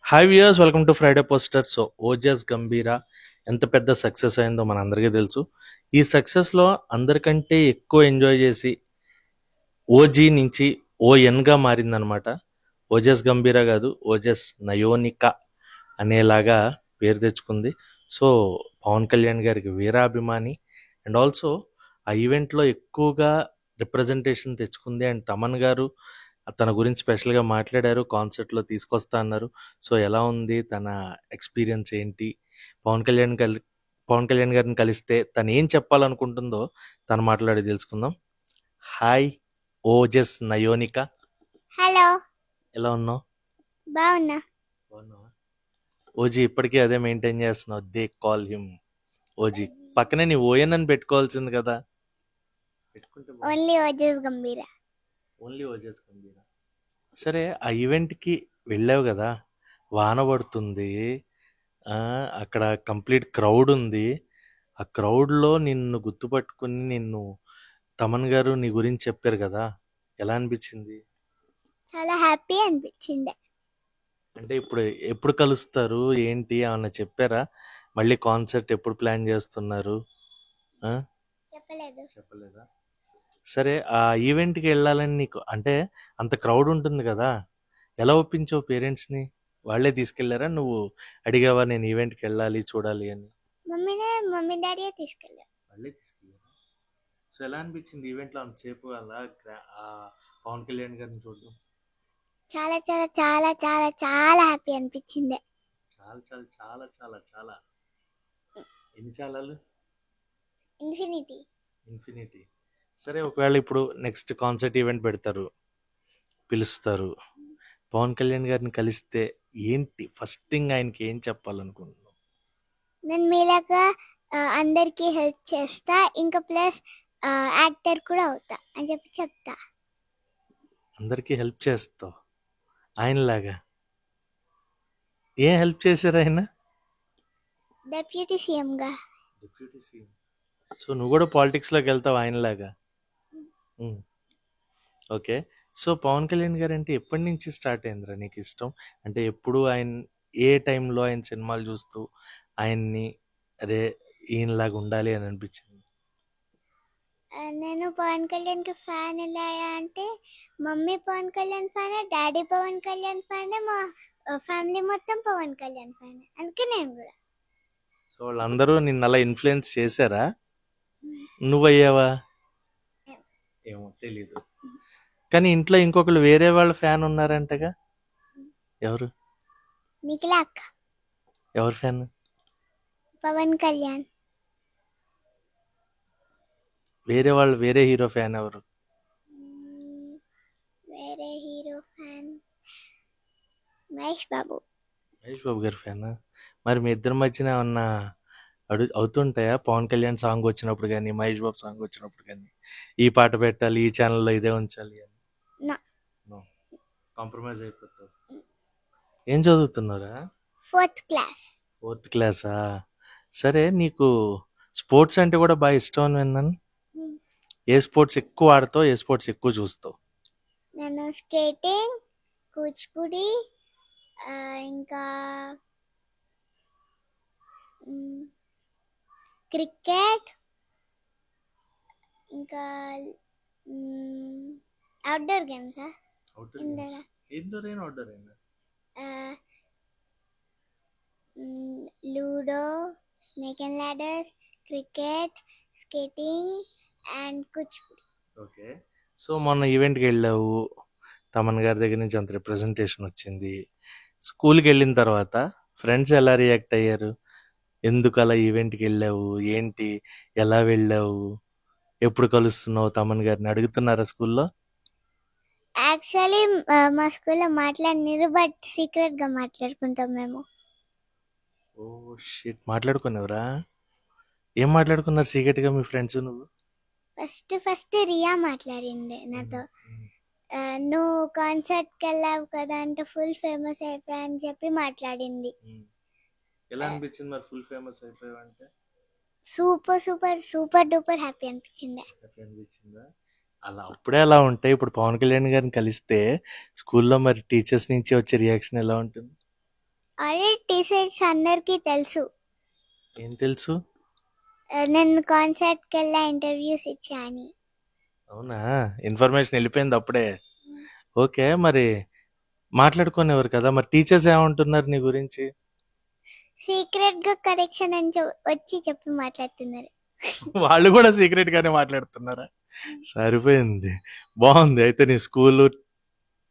Hi viewers, welcome to Friday poster. So Ojas Gambhira ఎంత పెద్ద success అయిందో మనందరికీ తెలుసు. ఈ సక్సెస్లో అందరికంటే ఎక్కువ ఎంజాయ్ చేసి ఓజీ నుంచి ఓఎన్గా మారిందనమాట. ఓజస్ గంభీర కాదు, ఓజస్ నయోనిక అనేలాగా పేరు తెచ్చుకుంది. సో పవన్ కళ్యాణ్ గారికి వీరాభిమాని అండ్ ఆల్సో ఆ ఈవెంట్లో ఎక్కువగా రిప్రజెంటేషన్ తెచ్చుకుంది. అండ్ తమన్ గారు తన గురించి స్పెషల్గా మాట్లాడారు, కాన్సర్ట్లో తీసుకొస్తా అన్నారు. సో ఎలా ఉంది తన ఎక్స్పీరియన్స్ ఏంటి, పవన్ కళ్యాణ్ పవన్ కళ్యాణ్ గారిని కలిస్తే తను ఏం చెప్పాలనుకుంటుందో తను మాట్లాడి తెలుసుకుందాం. హాయ్ ఓజస్ నయోనిక, హలో, ఎలా ఉన్నావు? బాగున్నా. బాగున్నావా? ఓజీ ఇప్పటికీ అదే మెయింటైన్ చేస్తున్నావు, దే కాల్ హిమ్ ఓజీ. పక్కనే నీ ఓఎన్ అని పెట్టుకోవాల్సింది కదా. పెట్టుకుంటే ఓన్లీ ఓజస్ గంభీర. ఓన్లీ ఓజస్ గంభీర. సరే, ఆ ఈవెంట్కి వెళ్ళావు కదా, వాన పడుతుంది, అక్కడ కంప్లీట్ క్రౌడ్ ఉంది. ఆ క్రౌడ్లో నిన్ను గుర్తుపట్టుకుని నిన్ను తమన్ గారు నీ గురించి చెప్పారు కదా, ఎలా అనిపించింది? చాలా హ్యాపీ అనిపించింది. అంటే ఇప్పుడు ఎప్పుడు కలుస్తారు ఏంటి ఏమన్నా చెప్పారా? మళ్ళీ కాన్సర్ట్ ఎప్పుడు ప్లాన్ చేస్తున్నారు? చెప్పలేదా? సరే, ఆ ఈవెంట్కి వెళ్ళాలని నీకు అంటే అంత క్రౌడ్ ఉంటుంది కదా, ఎలా ఒప్పించావు పేరెంట్స్ని? వాళ్ళే తీసుకెళ్లారా, నువ్వు అడిగావా నేను ఈవెంట్కి వెళ్ళాలి చూడాలి అని? మమ్మీ డాడీ తీసుకెళ్ళారు. వాళ్ళే తీసుకెళ్ళారా? సో ఎలా అనిపించింది ఈవెంట్లో అంతసేపు అలా ఆ పవన్ కళ్యాణ్ గారిని చూడడం? చాలా చాలా చాలా చాలా చాలా హ్యాపీ అనిపించింది. చాలా చాలా చాలా చాలా చాలా ఎన్ని చాలాలు? ఇన్ఫినిటీ. సరే, ఒకవేళ ఇప్పుడు నెక్స్ట్ కాన్సర్ట్ ఈవెంట్ పెడతారు, పిలుస్తారు, పవన్ కళ్యాణ్ గారిని కలిస్తే ఏంటి ఫస్ట్ థింగ్ ఆయనకి ఏం చెప్పాలనుకుంటున్నావు? నేను మీలాగా అందరికీ హెల్ప్ చేస్తా, ఇంకా ప్లస్ యాక్టర్ కూడా అవుతా అని చెప్తా. అందరికీ హెల్ప్ చేస్తావు ఆయనలాగా? ఏం హెల్ప్ చేశారు ఆయన? డిప్యూటీ సీఎంగా. సో నువ్వు కూడా పాలిటిక్స్లోకి వెళ్తావు ఆయనలాగా? ఓకే. సో పవన్ కళ్యాణ్ గారు అంటే ఎప్పటి నుంచి స్టార్ట్ అయిందిరా నీకు ఇష్టం? అంటే ఎప్పుడు ఆయన ఏ టైంలో ఆయన సినిమాలు చూస్తూ ఆయన్ని అరే ఈయనలాగా ఉండాలి అని అనిపించింది? నేను పవన్ కళ్యాణ్ కి ఫ్యాన్ ఎలా అంటే, mummy Pawan Kalyan fan, daddy Pawan Kalyan fan, మా ఫ్యామిలీ మొత్తం పవన్ కళ్యాణ్ ఫ్యాన్, అందుకే నేను కూడా. సో వాళ్ళందరూ నిన్ను అలా ఇన్ఫ్లుయెన్స్ చేశారా? నువ్వయ్యావా? ఏమో తెలీదు, కానీ ఇంట్లో ఇంకొకళ్ళు వేరే వాళ్ళ ఫ్యాన్ ఉన్నారంటగా, ఎవరు? నిఖిల అక్క. ఎవరు ఫ్యాన్? పవన్ కళ్యాణ్. వేరే వాళ్ళు, వేరే హీరో ఫ్యాన్ ఎవరు? వేరే హీరో ఫ్యాన్ మహేష్ బాబు. మహేష్ బాబు గారి ఫ్యాన్. మరి మీ ఇద్దరి మధ్యన ఏమన్నా అవుతుంటాయా? పవన్ కళ్యాణ్ సాంగ్ వచ్చినప్పుడు కానీ, మహేష్ బాబు సాంగ్ వచ్చినప్పుడు కానీ, ఈ పాట పెట్టాలి, ఈ ఛానల్లో ఇదే ఉంచాలి అని కాంప్రమైజ్ అయిపోతావు? ఏం చదువుతున్నారా? Fourth class. ఫోర్త్ క్లాసా? సరే, నీకు స్పోర్ట్స్ అంటే కూడా బాగా ఇష్టం అని విన్నాను. ఏ స్పోర్ట్స్ ఎక్కువ ఆడతావు, ఏ స్పోర్ట్స్ ఎక్కువ చూస్తావు? నేను స్కేటింగ్, కూచిపూడి, ఇంకా క్రికెట్, ఇంకా అవుట్డోర్ గేమ్స్. ఇండోర్ అయినా అవుట్డోర్ అయినా? Ludo, snake and ladders, cricket, skating and Kuchipudi. Okay. So మొన్న ఈవెంట్కి వెళ్ళావు, తమన్ గారి దగ్గర నుంచి అంత రిప్రజెంటేషన్ వచ్చింది. స్కూల్కి వెళ్ళిన తర్వాత ఫ్రెండ్స్ ఎలా రియాక్ట్ అయ్యారు? ఎందుకు అలా ఈవెంట్కి వెళ్ళావు, ఏంటి, ఎలా వెళ్ళావు, ఎప్పుడు కలుస్తున్నావు తమన్ గారిని అడుగుతున్నారా స్కూల్లో? యాక్చువల్లీ మా స్కూల్లో మాట్లాడినారు, బట్ సీక్రెట్గా మాట్లాడుకుంటాం మేము. ఓ షిట్, మాట్లాడుకునేవరా? ఏం మాట్లాడుకున్నారు సీక్రెట్గా మీ ఫ్రెండ్స్? నువ్వు ఫస్ట్ రియా మాట్లాడింది నాతో. నువ్వు కాన్సర్ట్కి వెళ్ళావు కదా అంటే ఫుల్ ఫేమస్ అయిపోయా అని చెప్పి మాట్లాడింది. ఎలా అనిపించింది మరి ఫుల్ ఫేమస్ అయిపోయావు అంటే? Super super super duper happy అనిపించిందా? అలా అప్పుడే అలా ఉంటాయి. ఇప్పుడు పవన్ కళ్యాణ్ గారిని కలిస్తే స్కూల్లో మరి టీచర్స్ నుంచి వచ్చే రియాక్షన్ ఎలా ఉంటుంది? ఆల్రెడీ టీచర్స్ అందరికీ తెలుసు. ఏం తెలుసు? నేను కాన్సర్ట్కి వెళ్ళా, ఇంటర్వ్యూస్ ఇచ్చా అని. అవునా, ఇన్ఫర్మేషన్ వెళ్ళిపోయింది అప్పుడే. ఓకే, మరి మాట్లాడుకునేవారు కదా, మరి టీచర్స్ ఏమంటున్నారు నీ గురించి? సీక్రెట్ గా కరెక్షన్ అని వచ్చి చెప్పి మాట్లాడుతున్నారు. వాళ్ళు కూడా సీక్రెట్ గానే మాట్లాడుతున్నారా? సరిపోయింది, బాగుంది. అయితే నీ స్కూల్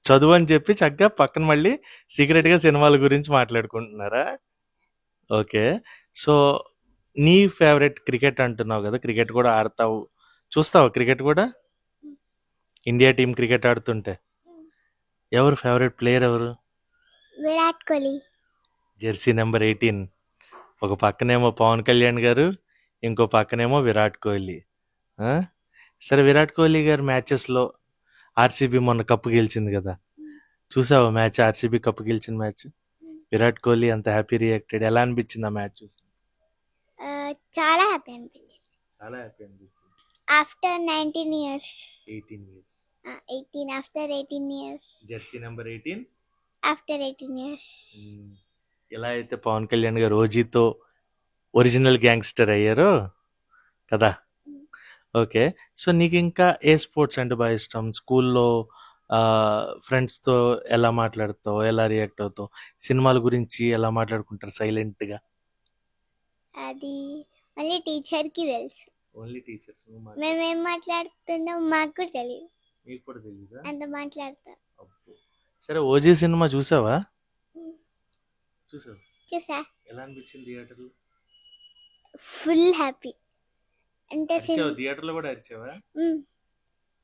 చదువు అని చెప్పి చక్కగా పక్కన మళ్ళీ సీక్రెట్ గా సినిమాల గురించి మాట్లాడుకుంటున్నారా? ఓకే. సో నీ ఫేవరెట్ క్రికెట్ అంటున్నావు కదా, క్రికెట్ కూడా ఆడతావు, చూస్తావా క్రికెట్ కూడా? ఇండియా టీం క్రికెట్ ఆడుతుంటే ఎవరు ఫేవరెట్ ప్లేయర్ ఎవరు? విరాట్ కోహ్లీ. Jersey number 18. ఒక పక్కనేమో పవన్ కళ్యాణ్ గారు, ఇంకో పక్కనేమో విరాట్ కోహ్లీ. ఆ? సరే, విరాట్ కోహ్లీ గారి మ్యాచెస్లో ఆర్సీబీ మొన్న కప్పు గెలిచింది కదా, చూసావా మ్యాచ్? ఆర్సీబీ కప్పు గెలిచిన మ్యాచ్. విరాట్ కోహ్లీ అంత హ్యాపీ రియాక్టెడ్, ఎలా అనిపించింది ఆ మ్యాచ్ చూసి? చాలా హ్యాపీ అనిపించింది. చాలా హ్యాపీ అనిపించింది. After 19 years. 18 years. 18 after 18 years. Jersey number 18 after 18 years. ఎలా అయితే పవన్ కళ్యాణ్ గారు ఓజీతో ఒరిజినల్ గ్యాంగ్స్టర్ అయ్యారో కదా. ఓకే, సో నీకు ఇంకా ఏ స్పోర్ట్స్ అంటే బాగా ఇష్టం? స్కూల్లో ఫ్రెండ్స్తో ఎలా మాట్లాడతావు, ఎలా రియాక్ట్ అవుతావు? సినిమాల గురించి ఎలా మాట్లాడుకుంటారు సైలెంట్గా? అది మళ్ళీ టీచర్కి తెలుసు. Only teachers? మేమేం మాట్లాడుతున్నాం మాకు కూడా తెలియదు. మీకు కూడా తెలియదా? అంత మాట్లాడతాం. సరే, ఓజీ సినిమా చూసావా? చూసా. ఎలా అనిపించింది థియేటర్లో? Full happy. అంటే థియేటర్లో కూడా అరిచావా?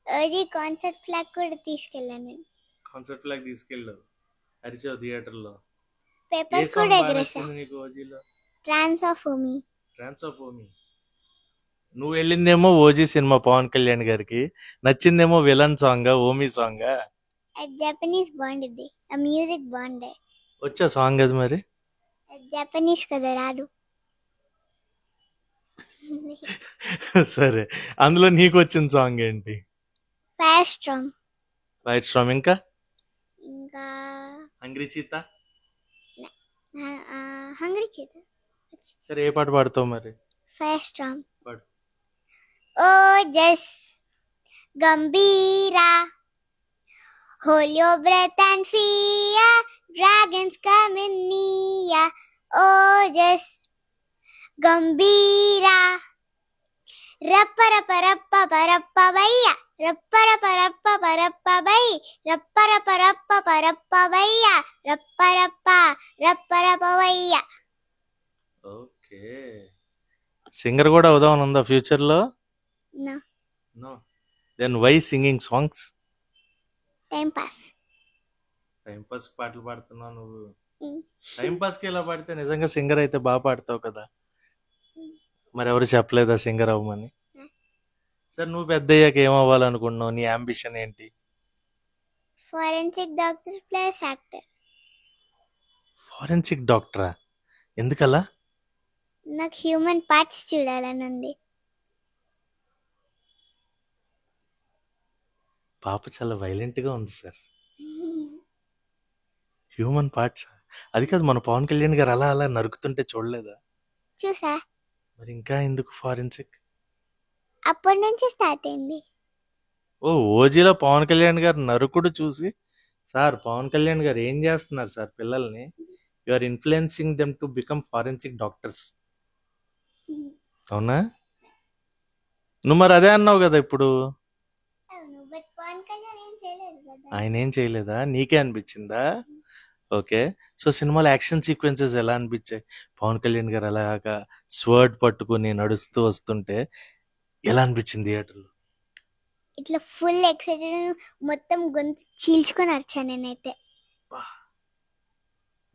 ఓజీ కాన్సర్ట్ ఫ్లాగ్ కూడా తీసుకెళ్ళాను నేను. కాన్సర్ట్ ఫ్లాగ్ తీసుకెళ్ళావు, అరిచావు థియేటర్లో. పేపర్ కూడా ఎగరేసా. నీకు ఓజీలో ట్రాన్స్ ఆఫ్ ఓమీ. నువ్వు వెళ్ళిందేమో ఓజీ సినిమా పవన్ కళ్యాణ్ గారికి, నచ్చిందేమో villain song, Omi song. Japanese బాగుండిద్ది, ఆ మ్యూజిక్ బాగుండే. వచ్చా సాంగ్ అది మరి? జపనీస్ కదా, రాదు. సరే, అందులో నీకు వచ్చిన సాంగ్ ఏంటి? Fire storm. ఇంకా హంగ్రీ చీతా. సరే, ఏ పాట పాడుతావు మరి? Fire storm. పాడు. Ojas Gambhira, hold your breath and fear, dragons come in near. Oh just gambira, rappa rappa rappa rappa vaya, rappa rappa rappa rappa vaya, rappa rappa rappa rappa vaya, rappa rappa vaya. Okay, singer కూడా అవుదామని ఉందా future లో? No. Then why singing songs? Time pass పాటలు పాడుతున్నావు నువ్వు. Time pass కి ఇలా పాడితే నిజంగా సింగర్ అయితే బాగా పాడతావు కదా. మరి ఎవరు చెప్పలేదా సింగర్ అవ్వమని? సరే, నువ్వు పెద్ద అయ్యాక ఏమవ్వాలనుకుంటున్నావు? నీ అంబిషన్ ఏంటి? Forensic doctor plus actor. Forensic డాక్టరా? ఎందుకలా? నాకు హ్యూమన్ పార్ట్స్ చూడాలని ఉంది. పాప చాలా వైలెంట్ గా ఉంది సార్. Human parts? అది కాదు, మన పవన్ కళ్యాణ్ గారు అలా అలా నరుకుతుంటే చూడలేదా? చూసా. మరి ఇంకా ఎందుకు ఫారెన్సిక్? అప్పటి నుంచి స్టార్ట్ అయింది. ఓ, ఓజీలో పవన్ కళ్యాణ్ గారు నరుకుడు చూసి, సార్ పవన్ కళ్యాణ్ గారు ఏం చేస్తున్నారు సార్ పిల్లల్ని, you are influencing them to become forensic doctors. అవునా? నువ్వు మరి అదే అన్నావు కదా ఇప్పుడు. ఆయన ఏం చేయలేదా? నీకే అనిపించిందా? ఓకే, సో సినిమాలో యాక్షన్ సీక్వెన్సెస్ ఎలా అనిపించాయి? పవన్ కళ్యాణ్ గారు అలాగా స్వర్డ్ పట్టుకుని నడుస్తూ వస్తుంటే ఎలా అనిపించింది థియేటర్లో? ఇట్లా ఫుల్ ఎక్సైటెడ్, మొత్తం గొంతు చీల్చుకొని అరిచాను నేనైతే.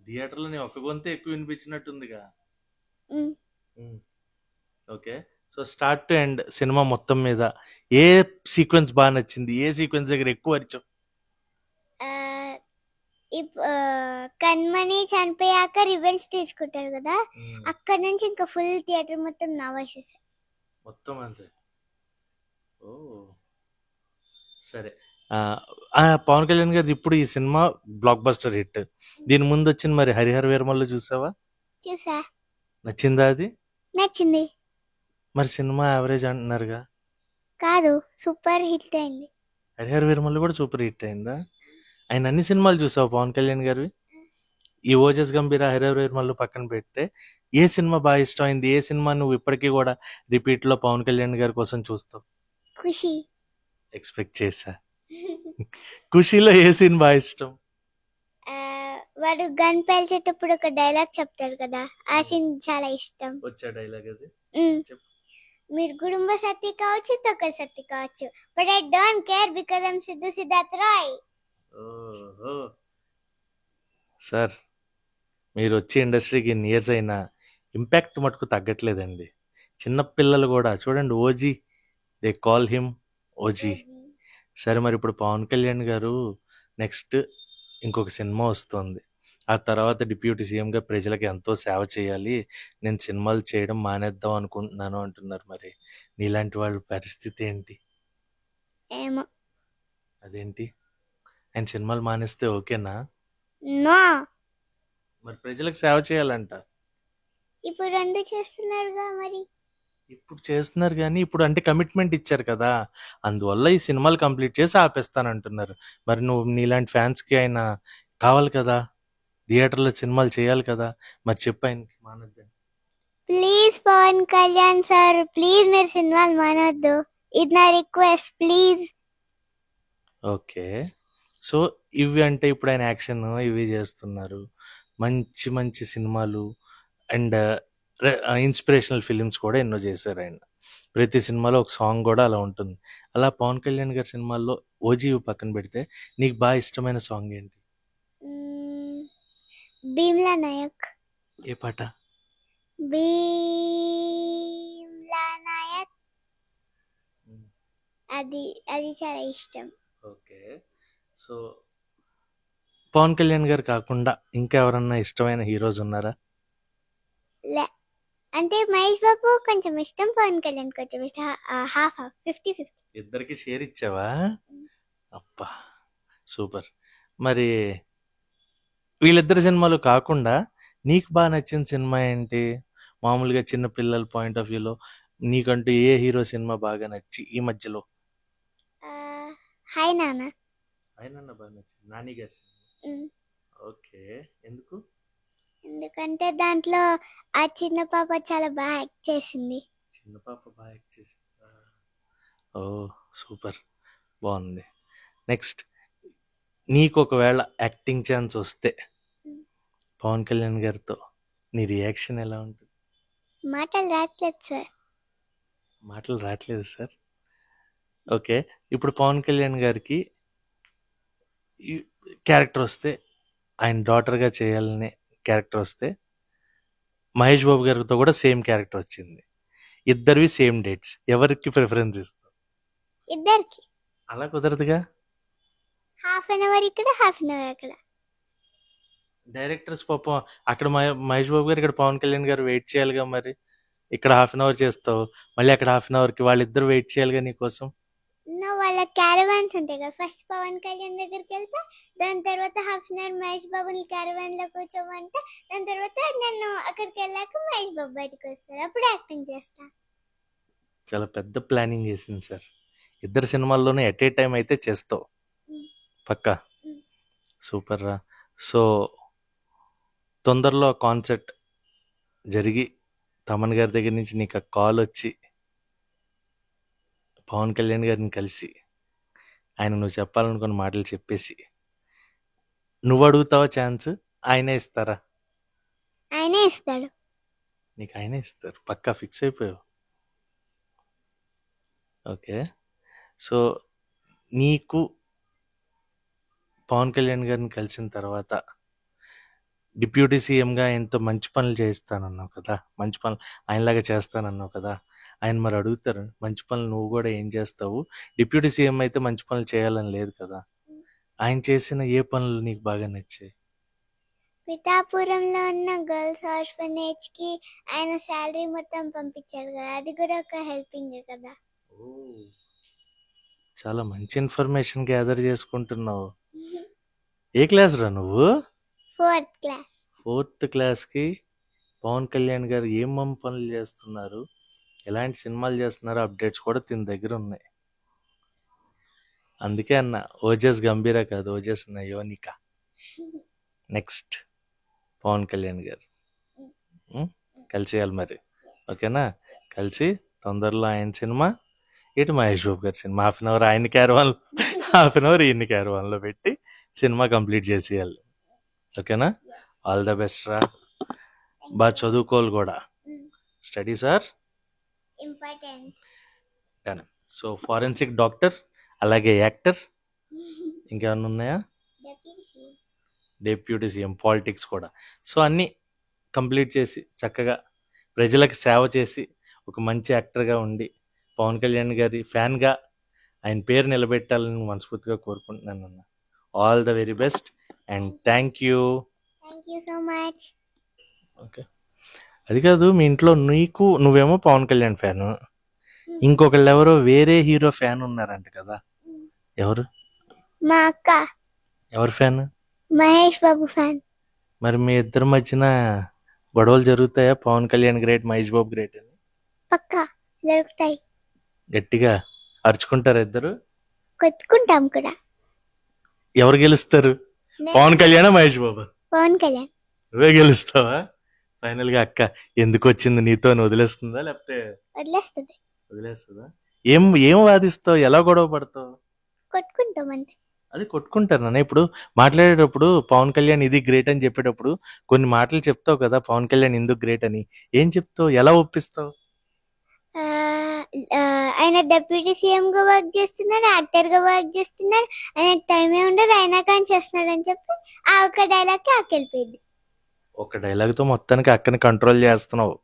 థియేటర్లో నీ ఒక గొంతే ఎక్కువ వినిపించినట్టుందిగా. Okay, so start to end సినిమా మొత్తం మీద ఏ సీక్వెన్స్ బాగా నచ్చింది? ఏ సీక్వెన్స్ దగ్గర ఎక్కువ అరిచావు? కన్మని చనిపోయాక రివెంజ్ తీసుకుంటారు కదా, అక్కడ నుంచి ఇంకా ఫుల్ థియేటర్ మొత్తం నా వాయిసెస్ మొత్తం అంతే. ఓ సరే, ఆ, పవన్ కళ్యాణ్ గారి ఇప్పుడు ఈ సినిమా బ్లాక్ బస్టర్ హిట్. దీని ముందు వచ్చింది మరి హరిహర వీరమల్లు చూసావా? చూసా, నచ్చిందా అది? నచ్చింది. మరి సినిమా యావరేజ్ అంటున్నారుగా. కాదు, సూపర్ హిట్ అయింది. హరిహర వీరమల్లు కూడా సూపర్ హిట్ అయిందా? ఆయన అన్ని సినిమాలు చూసావు పవన్ కళ్యాణ్ గారివి? ఈ ఓజస్ గంభీర, హరిహర వీరమల్లు పక్కన పెడితే ఏ సినిమా బాగా ఇష్టమైంది? ఏ సినిమా నువ్వు ఇప్పటికీ కూడా రిపీట్ లో పవన్ కళ్యాణ్ గారి కోసం చూస్తావు? ఖుషి. ఎక్స్పెక్ట్ చేశా. ఖుషీలో ఏ సీన్ బాగా ఇష్టం? ఆ, వాడు గన్ పేల్చేటప్పుడు ఒక డైలాగ్ చెప్తాడు కదా, ఆ సీన్ చాలా ఇష్టం. వచ్చా డైలాగ్ అది? ఉమ్. చెప్పు. మీరు కుటుంబ సత్తి కావచ్చు, తొక్కల సత్తి కావచ్చు, but I don't care because I'm Siddhu Siddharth Roy. ఓహో సార్, మీరు వచ్చి ఇండస్ట్రీకి ఇన్ని ఇయర్స్ అయినా ఇంపాక్ట్ మటుకు తగ్గట్లేదండి. చిన్న పిల్లలు కూడా చూడండి, OG, they call him OG. సరే, మరి ఇప్పుడు పవన్ కళ్యాణ్ గారు నెక్స్ట్ ఇంకొక సినిమా వస్తుంది. ఆ తర్వాత డిప్యూటీ సీఎంగా ప్రజలకు ఎంతో సేవ చేయాలి, నేను సినిమాలు చేయడం మానేద్దాం అనుకుంటున్నాను అంటున్నారు. మరి నీలాంటి వాళ్ళ పరిస్థితి ఏంటి? ఏమో. అదేంటి, ఆయన సినిమాలు మానేస్తే ఓకేనా? నో. మరి ప్రజలకు సేవ చేయాలంట. ఇప్పుడు ఎందుకు చేస్తున్నారుగా మరి? ఇప్పుడు చేస్తున్నారు కానీ ఇప్పుడు అంటే కమిట్మెంట్ ఇచ్చారు కదా, అందువల్ల ఈ సినిమాలు కంప్లీట్ చేసి ఆపేస్తానంటున్నారు. మరి నువ్వు నీలాంటి ఫ్యాన్స్కి ఆయన కావాలి కదా, థియేటర్లో సినిమాలు చేయాలి కదా, మరి చెప్పు ఆయనకి మానద్దని. Please Pawan Kalyan sir, please మీరు సినిమాలు మానొద్దు, ఇది నా రిక్వెస్ట్, ప్లీజ్. ఓకే, సో ఇవి అంటే ఇప్పుడు ఆయన యాక్షన్ ఇవి చేస్తున్నారు, మంచి మంచి సినిమాలు అండ్ ఇన్స్పిరేషనల్ ఫిలిమ్స్ కూడా ఎన్నో చేశారు ఆయన. ప్రతి సినిమాలో ఒక సాంగ్ కూడా అలా ఉంటుంది. అలా పవన్ కళ్యాణ్ గారి సినిమాల్లో ఓజీ పక్కన పెడితే నీకు బాగా ఇష్టమైన సాంగ్ ఏంటి? భీమ్లా నాయక్. ఏ పాట? భీమ్లా నాయక్, అది అది చాలా ఇష్టం. ఓకే, సో పవన్ కళ్యాణ్ గారు కాకుండా ఇంకా ఎవరన్నా ఇష్టమైన హీరోస్ ఉన్నారా? లే, అంటే మహేష్ బాబు కొంచెం ఇష్టం, పవన్ కళ్యాణ్ కొంచెం ఇష్టం, హాఫ్ హాఫ్, 50-50. ఇద్దరికి షేర్ ఇచ్చావా? అబ్బా, సూపర్. మరి వీళ్ళిద్దరి సినిమాలు కాకుండా నీకు బాగా నచ్చిన సినిమా ఏంటి? మామూలుగా చిన్న పిల్లల పాయింట్ ఆఫ్ వ్యూలో నీకంటూ ఏ హీరో సినిమా బాగా నచ్చి ఈ మధ్యలో? హాయ్ నాన్న. ఆయన బాగా నచ్చింది, నాని గారి సినిమా. ఓకే, ఎందుకు? ఎందుకంటే దాంట్లో ఆ చిన్న పాప చాలా బాగా యాక్ట్ చేసింది. చిన్న పాప బాగా యాక్ట్ చేసిందా? ఓ సూపర్, బాగుంది. నెక్స్ట్, నీకు ఒకవేళ యాక్టింగ్ ఛాన్స్ వస్తే పవన్ కళ్యాణ్ గారితో నీ రియాక్షన్ ఎలా ఉంటుంది? మాటలు రాట్లేదు సార్. మాటలు రావట్లేదు సార్. ఓకే, ఇప్పుడు పవన్ కళ్యాణ్ గారికి ఈ క్యారెక్టర్ వస్తే, ఆయన డాటర్గా చేయాలనే క్యారెక్టర్ వస్తే, మహేష్ బాబు గారితో కూడా సేమ్ క్యారెక్టర్ వచ్చింది, ఇద్దరివి సేమ్ డేట్స్, ఎవరికి ప్రిఫరెన్స్ ఇస్తావు? ఇద్దరికి. అలా కుదరదుగా. హాఫ్ అన్ అవర్ ఇక్కడ, హాఫ్ అన్ అవర్ అక్కడ. డైరెక్టర్స్ పాపం అక్కడ మహేష్ బాబు గారు, ఇక్కడ పవన్ కళ్యాణ్ గారు వెయిట్ చేయాలిగా. మరి ఇక్కడ హాఫ్ అన్ అవర్ చేస్తావు, మళ్ళీ అక్కడ హాఫ్ అన్ అవర్కి వాళ్ళిద్దరు వెయిట్ చేయాలిగా నీకోసం. వాళ్ళ క్యారవాన్స్ ఉంటాయి కదా, ఫస్ట్ పవన్ కళ్యాణ్ దగ్గరికి వెళ్తా, దాని తర్వాత హాఫ్ అన్ అవర్ మహేష్ బాబుని క్యారవాన్ లో కూర్చోమంటే, దాని తర్వాత నన్ను అక్కడికి వెళ్ళాక మహేష్ బాబు బయటకు వస్తారు, అప్పుడు యాక్టింగ్ చేస్తా. చాలా పెద్ద ప్లానింగ్ చేసింది సార్. ఇద్దరు సినిమాల్లోనే ఎట్ ఏ టైం అయితే చేస్తావు పక్కా. సూపర్ రా. సో తొందరలో కాన్సర్ట్ జరిగి తమన్ గారి దగ్గర నుంచి నీకు ఆ కాల్ వచ్చి పవన్ కళ్యాణ్ గారిని కలిసి ఆయన నువ్వు చెప్పాలనుకున్న మాటలు చెప్పేసి నువ్వు అడుగుతావా ఛాన్స్, ఆయనే ఇస్తారా? ఆయనే ఇస్తాడు. నీకు ఆయనే ఇస్తారు, పక్కా ఫిక్స్ అయిపోయావు. ఓకే, సో నీకు పవన్ కళ్యాణ్ గారిని కలిసిన తర్వాత డిప్యూటీ సీఎంగా ఆయనతో మంచి పనులు చేయిస్తానన్నావు కదా, మంచి పనులు ఆయనలాగా చేస్తానన్నావు కదా, ఆయన మరి అడుగుతారు మంచి పనులు నువ్వు కూడా ఏం చేస్తావు? డిప్యూటీ సీఎం అయితే మంచి పనులు చేయాలని లేదు కదా, ఆయన చేసిన ఏ పనులు నీకు బాగా నచ్చాయి? పిఠాపురంలో ఉన్న గర్ల్స్ ఆర్ఫనేజ్ కి ఆయన శాలరీ మొత్తం పంపించాడు కదా, అది కూడా ఒక హెల్పింగ్ కదా. చాలా మంచి ఇన్ఫర్మేషన్ గ్యాదర్ చేసుకుంటున్నావు. ఏ క్లాస్ రా నువ్వు? 4th class. 4th క్లాస్కి పవన్ కళ్యాణ్ గారు ఏం పనులు చేస్తున్నారు, ఎలాంటి సినిమాలు చేస్తున్నారు, అప్డేట్స్ కూడా తిన దగ్గర ఉన్నాయి. అందుకే అన్న ఓజస్ గంభీర కాదు, ఓజస్ నయోనిక. నెక్స్ట్ పవన్ కళ్యాణ్ గారు కలిసేయాలి మరి, ఓకేనా? కలిసి తొందరలో ఆయన సినిమా, ఇటు మహేష్ బాబు గారి సినిమా, హాఫ్ అన్ అవర్ ఆయన క్యారవాన్, హాఫ్ అన్ అవర్ ఈయన్ని క్యారవాన్లో పెట్టి సినిమా కంప్లీట్ చేసేయాలి, ఓకేనా? ఆల్ ద బెస్ట్ రా, బాగా చదువుకోవాలి కూడా. Studies are Important. Done. So forensic doctor, అలాగే యాక్టర్, ఇంకేమన్నా ఉన్నాయా? Deputy. డిప్యూటీ సీఎం, పాలిటిక్స్ కూడా. సో అన్నీ కంప్లీట్ చేసి చక్కగా ప్రజలకు సేవ చేసి ఒక మంచి యాక్టర్గా ఉండి పవన్ కళ్యాణ్ గారి ఫ్యాన్గా ఆయన పేరు నిలబెట్టాలని మనస్ఫూర్తిగా కోరుకుంటున్నాను అన్న. All the very best and thank you. Thank you so much. Okay, అది కాదు, మీ ఇంట్లో నువ్వేమో పవన్ కళ్యాణ్ ఫ్యాను, ఇంకొకళ్ళు ఎవరో వేరే హీరో ఫ్యాన్ ఉన్నారంట కదా, ఎవరు? మా అక్క ఎవరు ఫ్యాన్? మహేష్ బాబు ఫ్యాన్. మరి మీ ఇద్దరి మధ్యన గొడవలు జరుగుతాయా, పవన్ కళ్యాణ్ గ్రేట్ మహేష్ బాబు గ్రేట్ అని? పక్కా జరుగుతాయి. గట్టిగా అరుచుకుంటారు ఇద్దరు? కొట్టుకుంటాం కూడా. ఎవరు గెలుస్తారు, పవన్ కళ్యాణ్ మహేష్ బాబు? పవన్ కళ్యాణ్. నువ్వే గెలుస్తావా? ఫైనల్ గా అక్క ఎందుకు వచ్చింది నీతో అని వదిలేస్తుందా, లేకపోతే వదిలేస్తుంది. వదిలేస్తుందా? ఏం ఏం వాదిస్తావు, ఎలా గొడవ పడతావు? కొట్టుకుంటాం అంతే. అది కొట్టుకుంటారు నాన్న. ఇప్పుడు మాట్లాడేటప్పుడు పవన్ కళ్యాణ్ ఇది గ్రేట్ అని చెప్పేటప్పుడు కొన్ని మాటలు చెప్తావు కదా, పవన్ కళ్యాణ్ ఎందుకు గ్రేట్ అని. ఏం చెప్తావు, ఎలా ఒప్పిస్తావు? ఆ, ఆ, ఆయన డిప్యూటీ సీఎం గా వర్క్ చేస్తున్నాడు, యాక్టర్ గా వర్క్ చేస్తున్నాడు, ఆయనకు టైమే ఉండదు, అయినా కానీ చేస్తున్నాడు అని చెప్పి ఆ ఒక్క డైలాగ్ కి ఆకెళ్ళిపోయింది. ఒక డైలాగ్తో మొత్తానికి అక్కని కంట్రోల్ చేస్తున్నావు.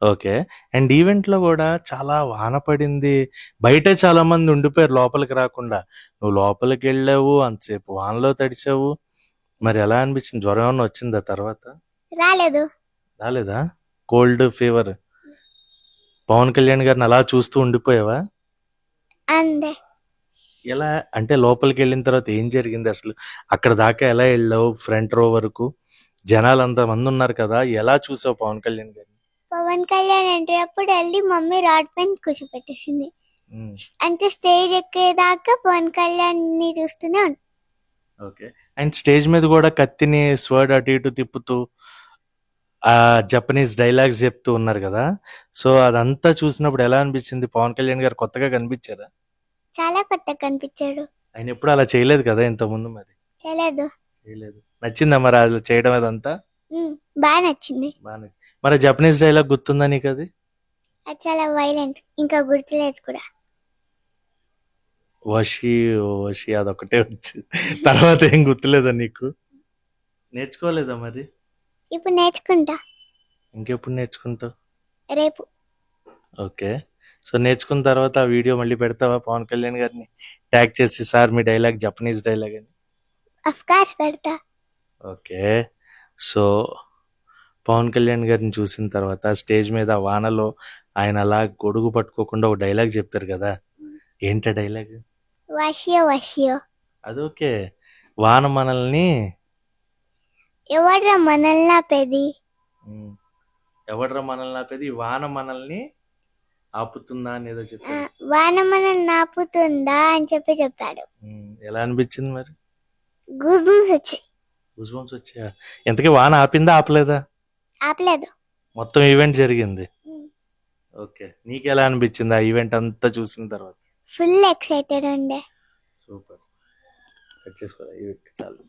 ఓకే. అండ్ ఈవెంట్లో కూడా చాలా వాన పడింది, బయటే చాలా మంది ఉండిపోయారు లోపలికి రాకుండా. నువ్వు లోపలికి వెళ్ళావు, అంతసేపు వానలో తడిచావు. మరి ఎలా అనిపించింది, జ్వరం ఏమన్నా వచ్చిందా తర్వాత? రాలేదు. రాలేదా? Cold fever. పవన్ కళ్యాణ్ గారిని అలా చూస్తూ ఉండిపోయావా? అంతే. ఎలా అంటే లోపలికి వెళ్ళిన తర్వాత ఏం జరిగింది అసలు, అక్కడ దాకా ఎలా వెళ్ళావు, ఫ్రంట్ రో వరకు జనాలు అంతమంది ఉన్నారు కదా, ఎలా చూసావు పవన్ కళ్యాణ్ గారిని? పవన్ కళ్యాణ్ ఎంట్రీ అప్పుడు వెళ్ళి మమ్మీ రాడ్ పైన కూర్చోపెట్టేసింది. ఉమ్, అంటే స్టేజ్ ఎక్కేదాకా పవన్ కళ్యాణ్ ని చూస్తూనే ఉంది. ఓకే. అండ్ స్టేజ్ మీద కూడా కత్తిని స్వర్డ్ అటు ఇటు తిప్పుతూ ఆ జపనీస్ డైలాగ్స్ చెప్తూ ఉన్నారు కదా. సో అదంతా చూసినప్పుడు ఎలా అనిపించింది, పవన్ కళ్యాణ్ గారు కొత్తగా కనిపించారా? చాలా కొత్తగా కనిపించాడు. ఆయన ఎప్పుడు అలా చేయలేదు కదా ఇంతకుముందు, మరి చేయలేదు. చేయలేదు. నచ్చిందా మరి అలా చేయడం అదంతా? బాగా నచ్చింది. బాగా. మరి జపనీస్ డైలాగ్ గుర్తుందా నీకు? అది అది చాలా వైలెంట్, ఇంకా గుర్తులేదు కూడా. వషి వషి అదొకటే వచ్చు, తర్వాత ఏం గుర్తులేదా నీకు? నేర్చుకోలేదా మరి? ఇప్పుడు నేర్చుకుంటా. ఇంకెప్పుడు నేర్చుకుంటావు? రేపు. ఓకే. సో నేర్చుకున్న తర్వాత ఆ వీడియో మళ్ళీ పెడతావా పవన్ కళ్యాణ్ గారిని ట్యాగ్ చేసి, సార్ మీ డైలాగ్ జపనీస్ డైలాగ్ అని? అఫ్ కోర్స్ పెడతా. ఓకే. సో పవన్ కళ్యాణ్ గారిని చూసిన తర్వాత స్టేజ్ మీద వానలో ఆయన అలా గొడుగు పట్టుకోకుండా ఒక డైలాగ్ చెప్పారు కదా, ఏంటా డైలాగ్? వషియో వషియో. అదొకే. వాన మనల్ని ఎవడ్రా మనల్ని ఆపేది, ఎవడ్రా మనల్ని ఆపేది, వాన మనల్ని ఆపుతుందా అని ఏదో చెప్పారు. వాన మనల్ని ఆపుతుందా అని చెప్పాడు. ఎలా అనిపించింది మరి? గూస్ బంప్స్ వచ్చాయి. గూస్ బంప్స్ వచ్చాయా? ఎంతకీ వాన ఆపిందా ఆపలేదా? ఆపలేదు. మొత్తం ఈవెంట్ జరిగింది. ఓకే. నీకు ఎలా అనిపించింది ఆ ఈవెంట్ అంతా చూసిన తర్వాత? ఫుల్ ఎక్సైటెడ్ ఉండే. సూపర్. కట్ చేసుకోవాలి చాలు.